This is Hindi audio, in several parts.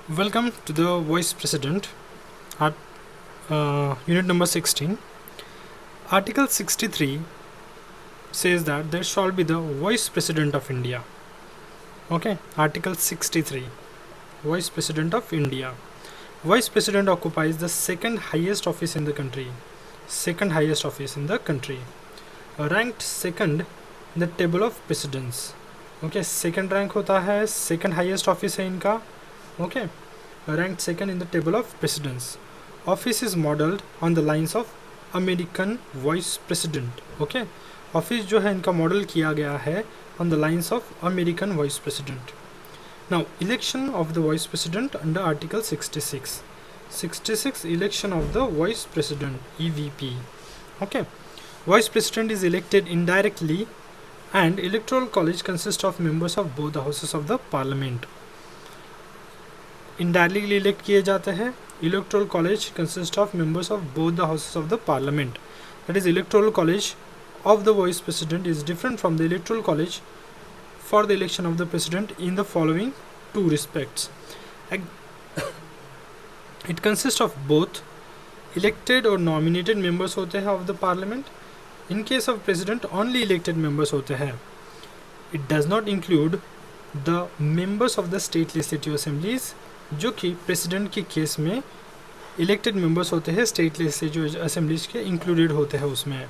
Welcome to the Vice President at unit number 16. Article 63 says that there shall be the Vice President of India. Okay, Article 63, Vice President of India. Vice President occupies the second highest office in the country. Second highest office in the country. Ranked second in the table of precedence. Okay, second rank होता है, second highest office है इनका. Okay, ranked second in the table of precedence. Office is modeled on the lines of American Vice President. Okay, office जो है इनका मॉडल किया गया है on the lines of American Vice President. Now, election of the Vice President under Article 66. 66 election of the Vice President EVP. Okay, Vice President is elected indirectly, and Electoral College consists of members of both the houses of the Parliament. Indirectly elect किए जाते हैं. Electoral College consists of members of both the houses of the Parliament. That is, Electoral College of the Vice President is different from the Electoral College for the election of the President in the following two respects. It consists of both elected or nominated members होते हैं of the Parliament. In case of President, only elected members होते हैं. It does not include the members of the state legislative assemblies, जो कि प्रेसिडेंट के केस में इलेक्टेड मेंबर्स होते हैं, स्टेट लेजिस्लेटिव असेंबलीज के इंक्लूडेड होते हैं उसमें.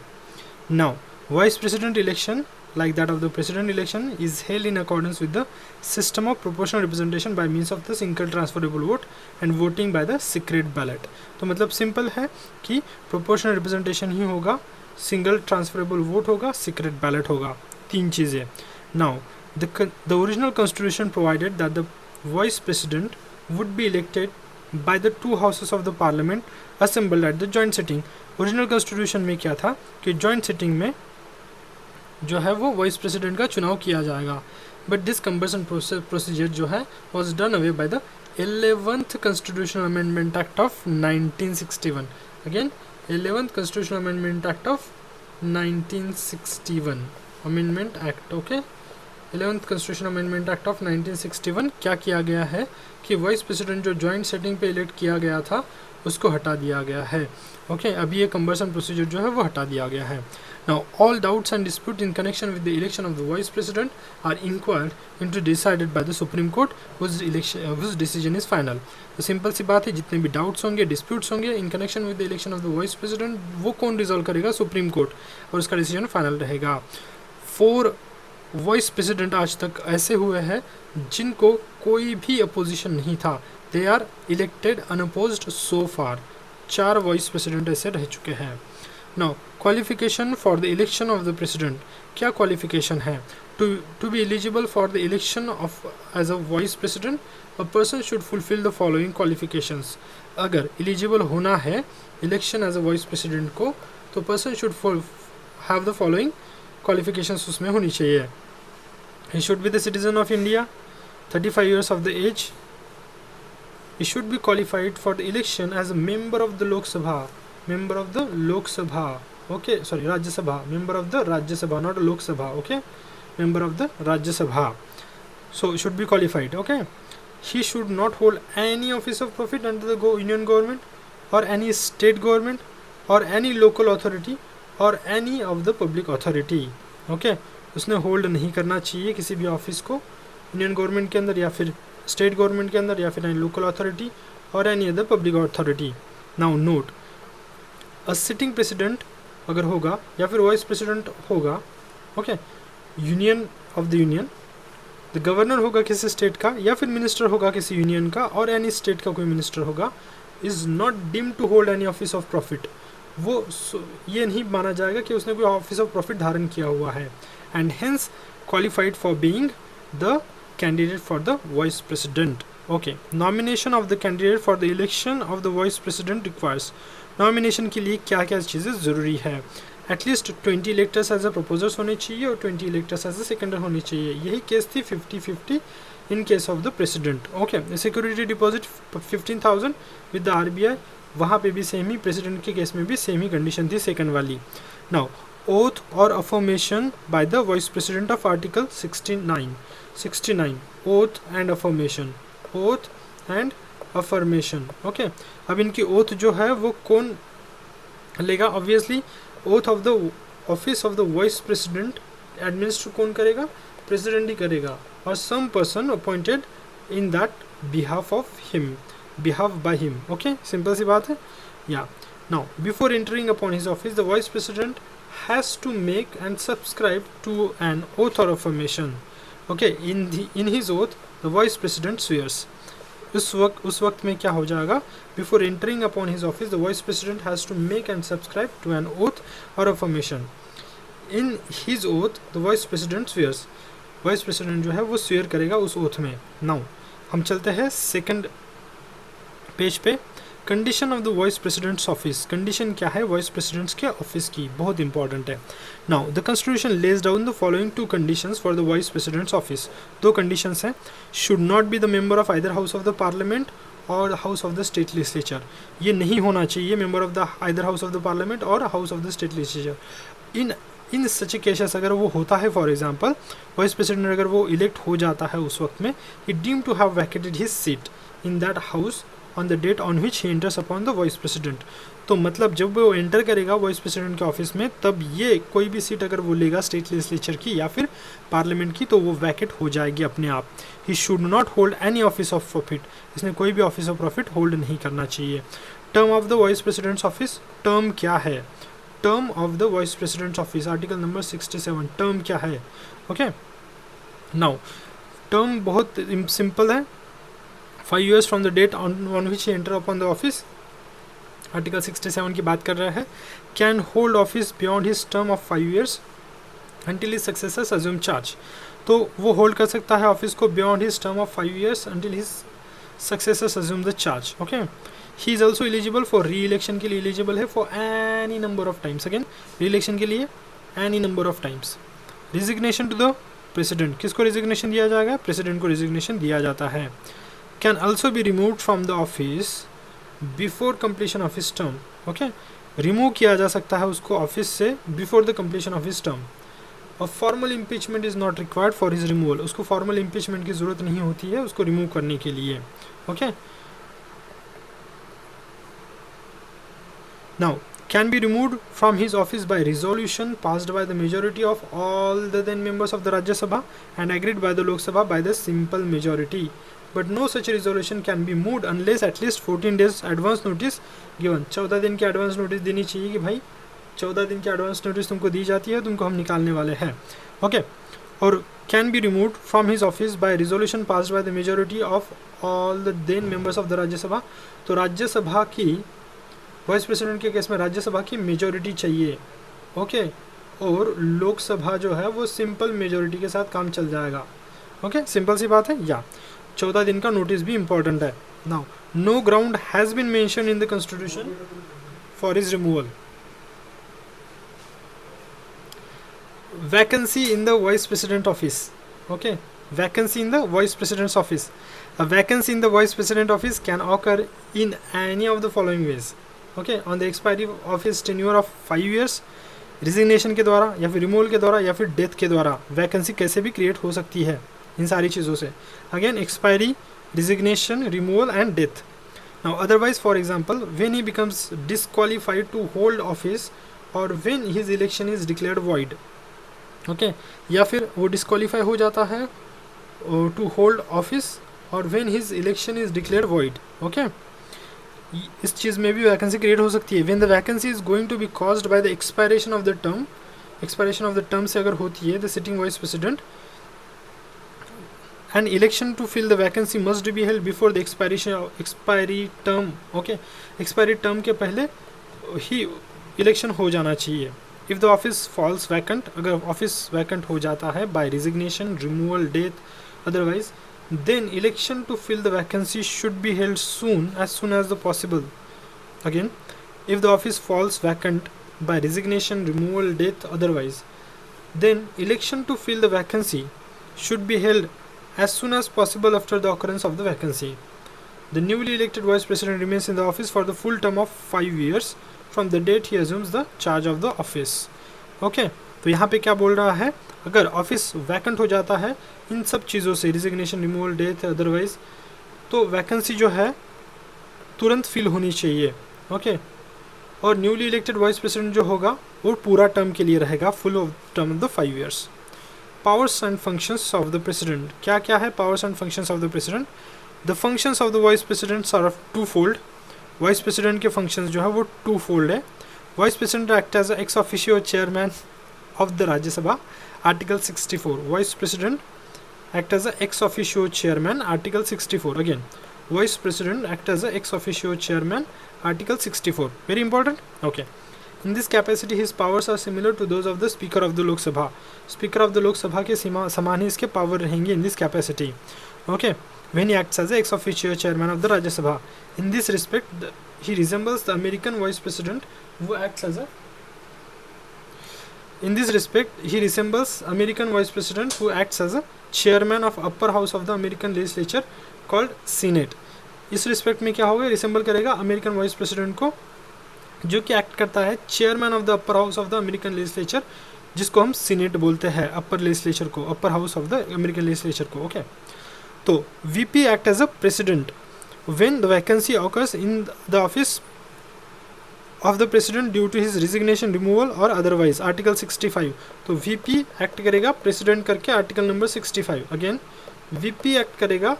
Now vice president election like that of the president election is held in accordance with the system of proportional representation by means of the single transferable vote and voting by the secret ballot. तो मतलब सिंपल है कि proportional representation ही होगा, single transferable vote होगा, secret ballot होगा, तीन चीज़ें. Now the original constitution provided that the vice president would be elected by the two houses of the parliament assembled at the joint sitting. Original constitution में क्या था कि joint sitting में जो है वो वाइस प्रेसिडेंट का चुनाव किया जाएगा. बट दिस कंबर्सन प्रोसीजर जो है was done away by the 11th constitutional amendment act of 1961. Again 11th constitutional amendment act of 1961 amendment act. Okay, 11th constitutional amendment act of 1961 क्या किया गया है कि वाइस प्रेसिडेंट जो जॉइंट सेटिंग पे इलेक्ट किया गया था उसको हटा दिया गया है. ओके, अभी ये कंबर्सन प्रोसीजर जो है वो हटा दिया गया है. Now, all doubts and disputes in connection with the election of the vice president are inquired into decided by the Supreme Court, whose decision is final. तो सिंपल सी बात है, जितने भी डाउट्स होंगे, डिस्प्यूट्स होंगे in connection with the election of the vice president, वो कौन रिजॉल्व करेगा? सुप्रीम कोर्ट, और उसका डिसीजन फाइनल रहेगा. 4 वाइस प्रेसिडेंट आज तक ऐसे हुए हैं जिनको कोई भी अपोजिशन नहीं था. They are elected unopposed so far. 4 vice president ऐसे रह चुके हैं. Now qualification for the election of the president. क्या क्वालिफिकेशन है? To be eligible for the election of as a vice president, a person should fulfil the following qualifications. अगर एलिजिबल होना है election as a vice president को, तो person should have the following qualifications उसमें होनी चाहिए. He should be the citizen of India, 35 years of the age. He should be qualified for the election as a member of the Lok Sabha. Member of the Lok Sabha. Okay, sorry, Rajya Sabha. Member of the Rajya Sabha, not Lok Sabha. Okay, member of the Rajya Sabha. So should be qualified. Okay, he should not hold any office of profit under the union government or any state government or any local authority or any of the public authority. Okay, उसने होल्ड नहीं करना चाहिए किसी भी ऑफिस को यूनियन गवर्नमेंट के अंदर या फिर स्टेट गवर्नमेंट के अंदर या फिर एनी लोकल अथॉरिटी और any other public authority. Now note, a sitting president अगर होगा या फिर वाइस प्रेसिडेंट होगा, okay, union of the union, the governor होगा किसी स्टेट का या फिर मिनिस्टर होगा किसी यूनियन का और एनी स्टेट का कोई मिनिस्टर होगा, is not deem to hold any office of profit. वो ये नहीं माना जाएगा कि उसने कोई ऑफिस ऑफ प्रॉफिट धारण किया हुआ है, and hence qualified for being the candidate for the vice president. Okay, nomination of the candidate for the election of the vice president requires. Nomination के लिए क्या क्या चीज़ें ज़रूरी है? At least 20 electors as a proposers होने चाहिए और 20 इलेक्टर्स एज अ सेकेंडर होनी चाहिए. यही केस थी 50-50 in case of the president. Okay, security deposit 15,000 with the RBI, वहाँ पे भी सेम ही, प्रेसिडेंट के केस में भी सेम ही कंडीशन थी सेकेंड वाली. Now oath or affirmation by the vice president of article 69. Oath and affirmation. Oath and affirmation. Okay, अब इनकी ओथ जो है वो कौन लेगा? Obviously oath of the office of the vice president administer कौन करेगा? प्रेसिडेंट ही करेगा, और some person appointed in that behalf of him, behalf by him. Okay, simple सी बात है। या now before entering upon his office the vice president has to make and subscribe to an oath or affirmation. Okay, in his oath the vice president swears. उस वक्त में क्या हो जाएगा? Before entering upon his office the vice president has to make and subscribe to an oath or affirmation. In his oath the vice president swears. vice president जो है वो swear करेगा उस oath में। Now हम चलते हैं सेकंड पेज पे। Condition of the vice president's office. Condition क्या है वाइस प्रेसिडेंट्स के ऑफिस की? बहुत इंपॉर्टेंट है। Now the constitution lays down the following two conditions for the vice president's office. दो कंडीशंस हैं। Should not be the member of either house of the parliament और house of the state legislature. ये नहीं होना चाहिए member of the either house of the parliament और house of the state legislature. In such cases अगर वो होता है, फॉर एग्जाम्पल वाइस प्रेसिडेंट अगर वो इलेक्ट हो जाता है उस वक्त में, he deem to have vacated his seat in that house on the date on which he enters upon the vice president. तो मतलब जब वो एंटर करेगा वाइस प्रेसिडेंट के ऑफिस में, तब ये कोई भी सीट अगर वो लेगा स्टेट लेजिस्लेचर की या फिर पार्लियामेंट की, तो वो वैकेट हो जाएगी अपने आप। He should not hold any office of profit. इसने कोई भी ऑफिस ऑफ प्रॉफिट होल्ड नहीं करना चाहिए। Term of the vice president's office. Term क्या है? Term of the vice president's office, article number 67। Term क्या है? ओके, नाउ टर्म बहुत सिंपल है। 5 years from the date on which enter upon the office, article 67 की बात कर रहा है। Can hold office beyond his term of 5 years until his successors assume charge. तो वो होल्ड कर सकता है ऑफिस को beyond his term of 5 years until his successors assume the charge. Okay, he is also eligible for re election के लिए एलिजिबल है for any number of times. Again re election के लिए any number of times. Resignation to the president. किसको रिजिग्नेशन दिया जाएगा? प्रेसिडेंट को रिजिग्नेशन दिया जाता है। Can also be removed from the office before completion of his term. Okay, remove किया जा सकता है उसको ऑफिस से before the completion of his term. और formal impeachment is not required for his removal. उसको फॉर्मल इम्पीचमेंट की जरूरत नहीं होती है उसको रिमूव करने के लिए। Okay, now can be removed from his office by resolution passed by the majority of all the then members of the Rajya Sabha and agreed by the Lok Sabha by the simple majority. But no such resolution can be moved unless at least 14 days advance notice given. 14 दिन की एडवांस नोटिस देनी चाहिए कि भाई 14 दिन की एडवांस नोटिस तुमको दी जाती है, तुमको हम निकालने वाले हैं। ओके, और can be removed from his office by resolution passed by the majority of all the then members of the Rajya Sabha. तो राज्यसभा की वाइस प्रेसिडेंट के केस में राज्यसभा की मेजोरिटी चाहिए। ओके, और लोकसभा जो है वो सिंपल मेजोरिटी के साथ काम चल जाएगा। ओके, सिंपल सी बात है। या 14 दिन का नोटिस भी इंपॉर्टेंट है। Now no ground has been mention in the constitution for his removal. Vacancy in the vice president office. Okay, vacancy in the vice president office. A vacancy in the vice president office can occur in any of the following ways. Okay, on the expiry of his tenure of 5 years, resignation के द्वारा या फिर रिमूवल के द्वारा या फिर डेथ के द्वारा वैकेंसी कैसे भी क्रिएट हो सकती है इन सारी चीज़ों से। Again expiry, resignation, removal and death. Now otherwise for example when he becomes disqualified to hold office और when his election is declared void. Okay, या फिर वो डिसक्वालीफाई हो जाता है टू होल्ड ऑफिस और when his election is declared void. Okay, इस चीज़ में भी वैकेंसी क्रिएट हो सकती है। When the vacancy is going to be caused by the expiration of the term. Expiration of the term से अगर होती है the sitting vice president, and election to fill the vacancy must be held before the expiry term. Okay, expiry term के पहले ही इलेक्शन हो जाना चाहिए। If the office falls vacant, अगर ऑफिस वैकेंट हो जाता है by resignation, removal, death, otherwise then election to fill the vacancy should be held as soon as the possible. Again, if the office falls vacant by resignation, removal, death, otherwise, then election to fill the vacancy should be held as soon as possible after the occurrence of the vacancy. The newly elected vice president remains in the office for the full term of 5 years from the date he assumes the charge of the office. Okay, तो यहाँ पे क्या बोल रहा है, अगर ऑफिस वैकेंट हो जाता है इन सब चीज़ों से, रिजिग्नेशन, रिमूवल, डेथ, अदरवाइज, तो वैकेंसी जो है तुरंत फिल होनी चाहिए, ओके। और न्यूली इलेक्टेड वाइस प्रेसिडेंट जो होगा वो पूरा टर्म के लिए रहेगा, full of term of the 5 years। Powers and functions of the president, क्या क्या है powers and functions of the president? The functions of the vice president's are of two fold. Vice president के फंक्शंस जो है वो टू फोल्ड है। Vice president act as ex officio chairman of the Rajya Sabha, article 64। Vice president act as a ex officio chairman, article 64 again. Vice president act as a ex officio chairman, article 64, very important, okay. In this capacity his powers are similar to those of the speaker of the Lok Sabha. Speaker of the Lok Sabha के समान ही इसके पावर रहेंगे in this capacity, okay, when he acts as a ex officio chairman of the Rajya Sabha. In this respect he resembles the American vice president who acts as a In this respect, he resembles American vice president who acts as a chairman of upper house of the American legislature called Senate. इस रिस्पेक्ट में क्या होगा, रिसेंबल करेगा अमेरिकन वाइस प्रेसिडेंट को, जो कि एक्ट करता है chairman of the upper house of the American legislature, जिसको हम सीनेट बोलते हैं, अपर लेजिस्लेचर को, upper house of the American legislature को, ओके। तो VP act as a president when the vacancy occurs in the office of the president due to his resignation, removal और अदरवाइज, आर्टिकल 65। तो वीपी एक्ट करेगा प्रेसिडेंट करके, article number 65। Again VP act करेगा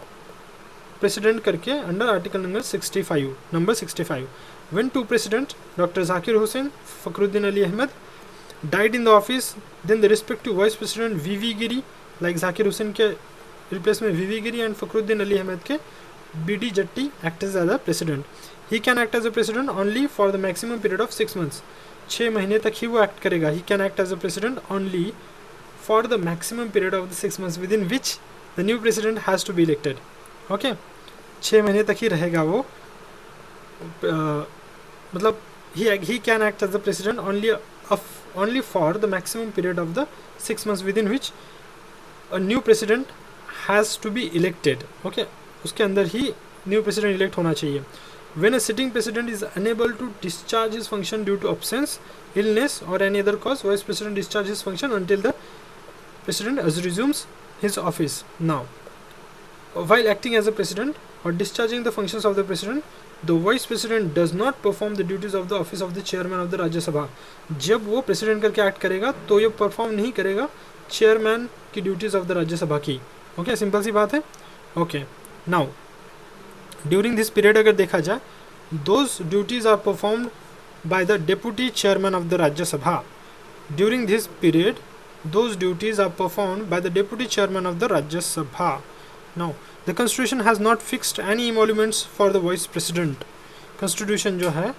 प्रेसिडेंट करके under article number 65। When two president doctor Zakir Hussain, Fakhruddin Ali Ahmed died in the office, then the respective vice president V V Giri, like Zakir Hussain के रिप्लेस में वीवी गिरी एंड फखरुद्दीन अली अहमद के B D Jatti act as the president. He can act as a president only for the maximum period of 6 months. 6 महीने तक ही वो एक्ट करेगा। He can act as a president only for the maximum period of the 6 months within which the new president has to be elected. Okay? 6 महीने तक ही रहेगा वो। मतलब he can act as a president only for the maximum period of the 6 months within which a new president has to be elected. Okay? उसके अंदर ही न्यू प्रेसिडेंट इलेक्ट होना चाहिए। When a sitting president is unable to discharge his function due to absence, illness or any other cause, vice president discharges his function until the president resumes his office. Now, while acting as a president or discharging the functions of the president, the vice president does not perform the duties of the office of the chairman of the Rajya Sabha. जब वो president करके act करेगा तो ये perform नहीं करेगा chairman की duties of the Rajya Sabha की। Okay, simple सी बात है। Okay, now during this period अगर देखा जाए, those duties are performed by the deputy chairman of the Rajya Sabha. During this period those duties are performed by the deputy chairman of the Rajya Sabha. Now the constitution has not fixed any emoluments for the vice president. Constitution जो है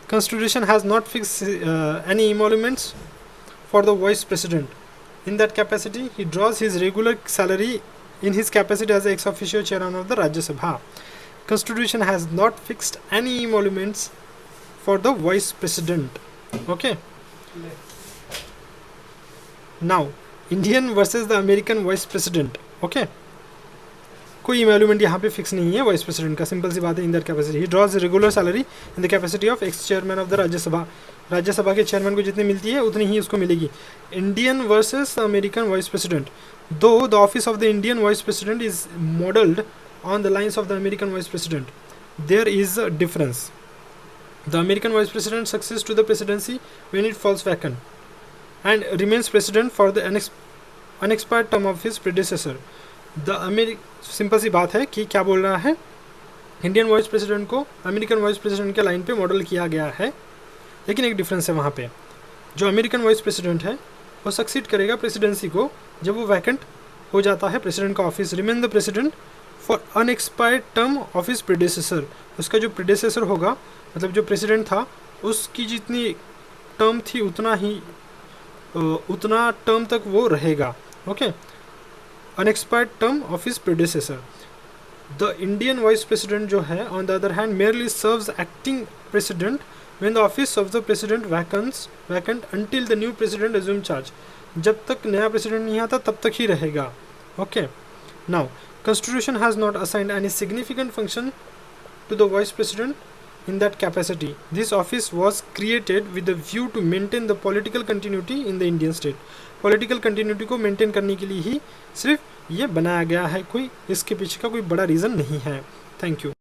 Constitution has not fixed any emoluments for the vice president. In that capacity, he draws his regular salary in his capacity as ex officio chairman of the Rajya Sabha. Constitution has not fixed any emoluments for the vice president. Okay. Now, Indian versus the American vice president. Okay. कोई इमेल्यूमेंट यहाँ पे फिक्स नहीं है वाइस प्रेसिडेंट का, सिंपल सी बात है। In that capacity he drawers regular salary in the capacity of x chairman of the Rajya Sabha. Rajya Sabha के चेयरमैन को जितनी मिलती है उतनी ही उसको मिलेगी। Indian versus the American vice president, though the office of the Indian vice president is modelled on the lines of the American vice president, there is a difference. The American vice president succeeds to the presidency when it falls vacant and remains president for the unexpired term of his predecessor. Simple सी बात है कि क्या बोल रहा है, इंडियन वाइस प्रेसिडेंट को अमेरिकन वाइस प्रेसिडेंट के लाइन पे मॉडल किया गया है, लेकिन एक डिफरेंस है वहाँ पे। जो अमेरिकन वाइस प्रेसिडेंट है वो सक्सीड करेगा प्रेसिडेंसी को जब वो वैकेंट हो जाता है प्रेसिडेंट का office. Remain the president for unexpired term of his predecessor. उसका जो प्रेडिसेसर होगा, मतलब जो प्रेसिडेंट था, उसकी जितनी टर्म थी उतना टर्म तक वो रहेगा। Okay, unexpired term of his predecessor. The Indian vice president जो है on the other hand merely serves acting president when the office of the president vacant until the new president assume charge. जब तक नया प्रेसिडेंट नहीं आता तब तक ही रहेगा। Okay, now constitution has not assigned any significant function to the vice president in that capacity. This office was created with the view to maintain the political continuity in the Indian state. Political continuity को maintain करने के लिए ही सिर्फ ये बनाया गया है, कोई इसके पीछे का कोई बड़ा रीज़न नहीं है. Thank you.